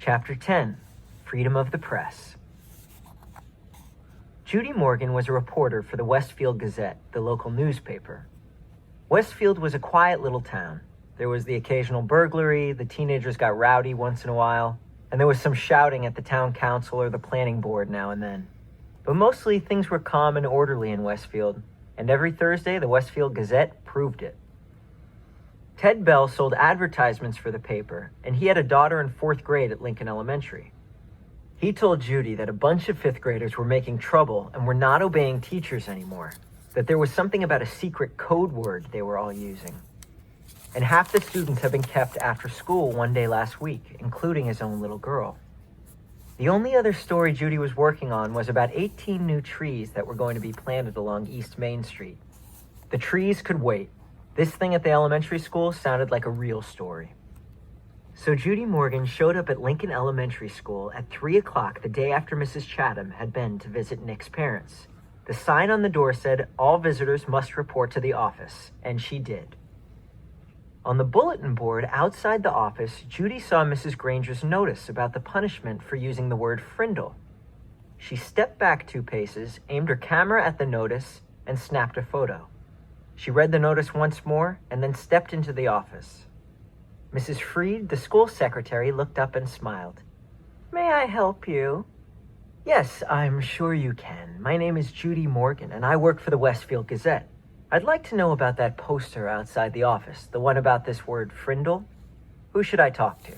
Chapter 10, Freedom of the Press. Judy Morgan was a reporter for the Westfield Gazette, the local newspaper. Westfield was a quiet little town. There was the occasional burglary, the teenagers got rowdy once in a while, and there was some shouting at the town council or the planning board now and then. But mostly things were calm and orderly in Westfield, and every Thursday the Westfield Gazette proved it. Ted Bell sold advertisements for the paper, and he had a daughter in 4th grade at Lincoln Elementary. He told Judy that a bunch of 5th graders were making trouble and were not obeying teachers anymore, that there was something about a secret code word they were all using. And half the students had been kept after school one day last week, including his own little girl. The only other story Judy was working on was about 18 new trees that were going to be planted along East Main Street. The trees could wait. This thing at the elementary school sounded like a real story. So Judy Morgan showed up at Lincoln Elementary School at 3 o'clock the day after Mrs. Chatham had been to visit Nick's parents. The sign on the door said, "All visitors must report to the office," and she did. On the bulletin board outside the office, Judy saw Mrs. Granger's notice about the punishment for using the word Frindle. She stepped back 2 paces, aimed her camera at the notice, and snapped a photo. She read the notice once more and then stepped into the office. Mrs. Freed, the school secretary, looked up and smiled. "May I help you?" "Yes, I'm sure you can. My name is Judy Morgan, and I work for the Westfield Gazette. I'd like to know about that poster outside the office, the one about this word Frindle. Who should I talk to?"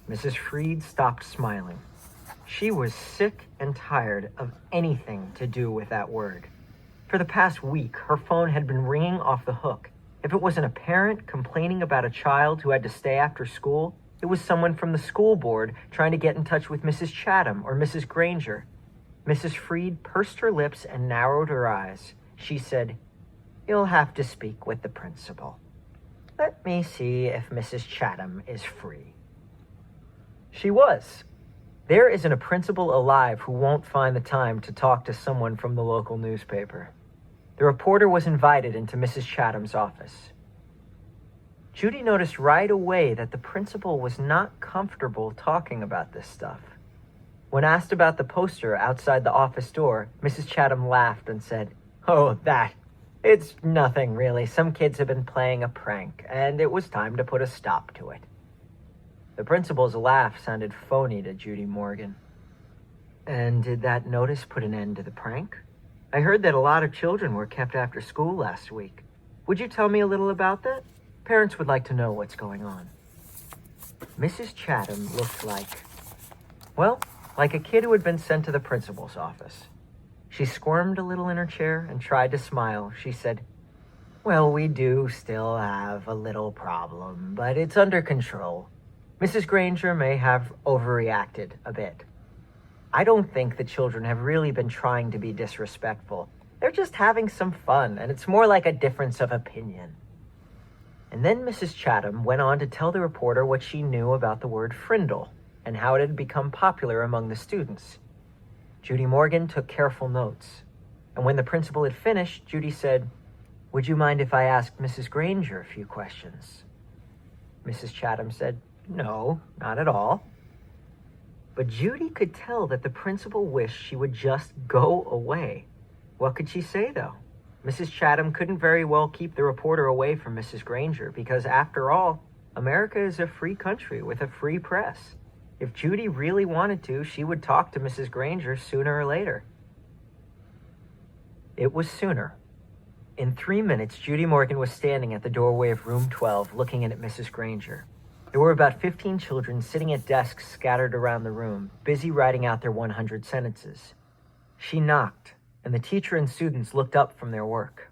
Mrs. Freed stopped smiling. She was sick and tired of anything to do with that word. For the past week, her phone had been ringing off the hook. If it wasn't a parent complaining about a child who had to stay after school, it was someone from the school board trying to get in touch with Mrs. Chatham or Mrs. Granger. Mrs. Freed pursed her lips and narrowed her eyes. She said, "You'll have to speak with the principal. Let me see if Mrs. Chatham is free." She was. There isn't a principal alive who won't find the time to talk to someone from the local newspaper. The reporter was invited into Mrs. Chatham's office. Judy noticed right away that the principal was not comfortable talking about this stuff. When asked about the poster outside the office door, Mrs. Chatham laughed and said, "Oh, that. It's nothing, really. Some kids have been playing a prank, and it was time to put a stop to it." The principal's laugh sounded phony to Judy Morgan. "And did that notice put an end to the prank? I heard that a lot of children were kept after school last week. Would you tell me a little about that? Parents would like to know what's going on." Mrs. Chatham looked like a kid who had been sent to the principal's office. She squirmed a little in her chair and tried to smile. She said, "Well, we do still have a little problem, but it's under control. Mrs. Granger may have overreacted a bit. I don't think the children have really been trying to be disrespectful. They're just having some fun, and it's more like a difference of opinion." And then Mrs. Chatham went on to tell the reporter what she knew about the word Frindle and how it had become popular among the students. Judy Morgan took careful notes. And when the principal had finished, Judy said, "Would you mind if I asked Mrs. Granger a few questions?" Mrs. Chatham said, "No, not at all." But Judy could tell that the principal wished she would just go away. What could she say, though? Mrs. Chatham couldn't very well keep the reporter away from Mrs. Granger because, after all, America is a free country with a free press. If Judy really wanted to, she would talk to Mrs. Granger sooner or later. It was sooner. In 3 minutes, Judy Morgan was standing at the doorway of room 12, looking in at Mrs. Granger. There were about 15 children sitting at desks scattered around the room, busy writing out their 100 sentences. She knocked, and the teacher and students looked up from their work.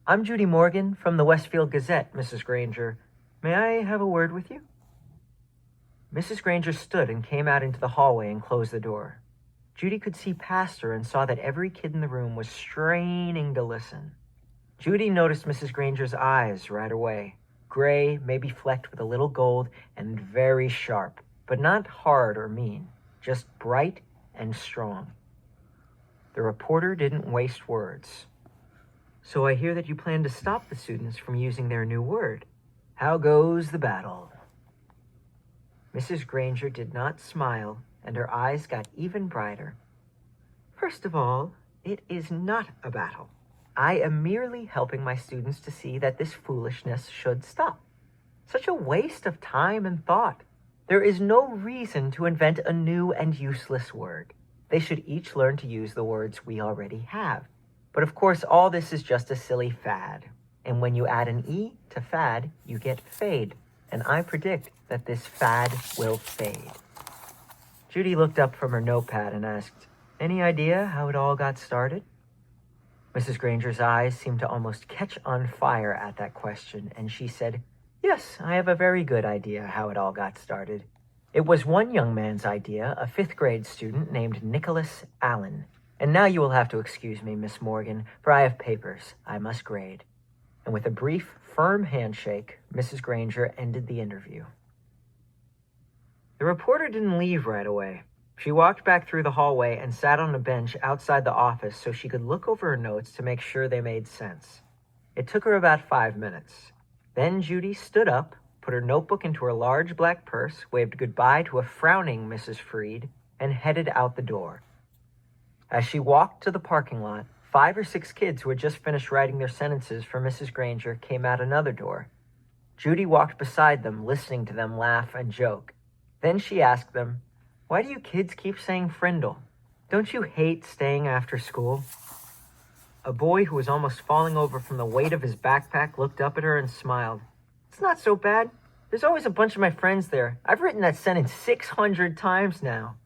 "I'm Judy Morgan from the Westfield Gazette, Mrs. Granger. May I have a word with you?" Mrs. Granger stood and came out into the hallway and closed the door. Judy could see past her and saw that every kid in the room was straining to listen. Judy noticed Mrs. Granger's eyes right away. Gray, maybe flecked with a little gold, and very sharp, but not hard or mean, just bright and strong. The reporter didn't waste words. "So I hear that you plan to stop the students from using their new word. How goes the battle?" Mrs. Granger did not smile, and her eyes got even brighter. First of all, it is not a battle. I am merely helping my students to see that this foolishness should stop. Such a waste of time and thought. There is no reason to invent a new and useless word. They should each learn to use the words we already have. But of course, all this is just a silly fad. And when you add an E to fad, you get fade. And I predict that this fad will fade. Judy looked up from her notepad and asked, "Any idea how it all got started?" Mrs. Granger's eyes seemed to almost catch on fire at that question, and she said, "Yes, I have a very good idea how it all got started. It was one young man's idea, a 5th grade student named Nicholas Allen. And now you will have to excuse me, Miss Morgan, for I have papers I must grade." And with a brief, firm handshake, Mrs. Granger ended the interview. The reporter didn't leave right away. She walked back through the hallway and sat on a bench outside the office so she could look over her notes to make sure they made sense. It took her about 5 minutes. Then Judy stood up, put her notebook into her large black purse, waved goodbye to a frowning Mrs. Freed, and headed out the door. As she walked to the parking lot, 5 or 6 kids who had just finished writing their sentences for Mrs. Granger came out another door. Judy walked beside them, listening to them laugh and joke. Then she asked them, "Why do you kids keep saying Frindle? Don't you hate staying after school?" A boy who was almost falling over from the weight of his backpack looked up at her and smiled. "It's not so bad. There's always a bunch of my friends there. I've written that sentence 600 times now."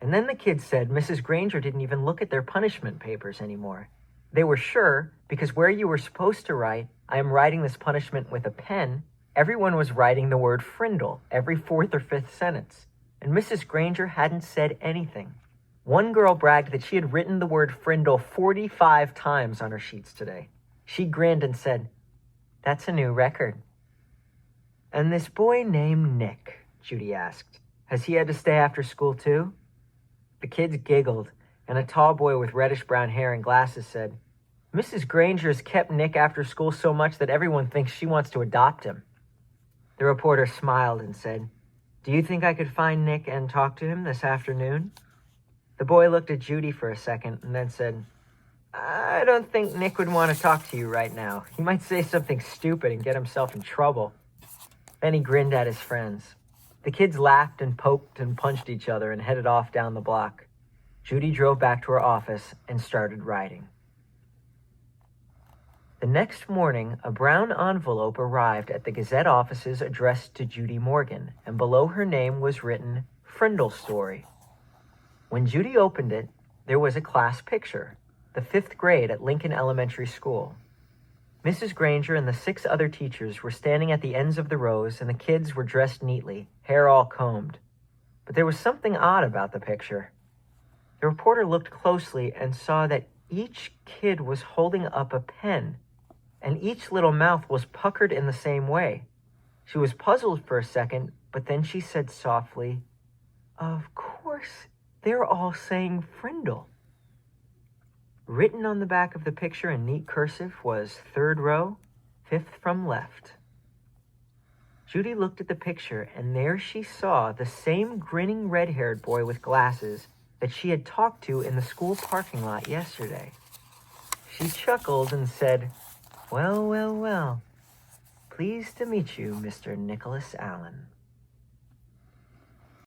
And then the kids said Mrs. Granger didn't even look at their punishment papers anymore. They were sure, because where you were supposed to write, "I am writing this punishment with a pen," everyone was writing the word Frindle every 4th or 5th sentence. And Mrs. Granger hadn't said anything. One girl bragged that she had written the word Frindle 45 times on her sheets today. She grinned and said, "That's a new record." "And this boy named Nick," Judy asked, "has he had to stay after school too?" The kids giggled, and a tall boy with reddish-brown hair and glasses said, "Mrs. Granger has kept Nick after school so much that everyone thinks she wants to adopt him." The reporter smiled and said, "Do you think I could find Nick and talk to him this afternoon?" The boy looked at Judy for a second and then said, "I don't think Nick would want to talk to you right now. He might say something stupid and get himself in trouble." Then he grinned at his friends. The kids laughed and poked and punched each other and headed off down the block. Judy drove back to her office and started writing. The next morning, a brown envelope arrived at the Gazette offices addressed to Judy Morgan, and below her name was written, "Frindle Story." When Judy opened it, there was a class picture, the 5th grade at Lincoln Elementary School. Mrs. Granger and the 6 other teachers were standing at the ends of the rows, and the kids were dressed neatly, hair all combed. But there was something odd about the picture. The reporter looked closely and saw that each kid was holding up a pen, and each little mouth was puckered in the same way. She was puzzled for a second, but then she said softly, "Of course, they're all saying Frindle." Written on the back of the picture in neat cursive was 3rd row, 5th from left. Judy looked at the picture, and there she saw the same grinning red-haired boy with glasses that she had talked to in the school parking lot yesterday. She chuckled and said, "Well, well, well. Pleased to meet you, Mr. Nicholas Allen."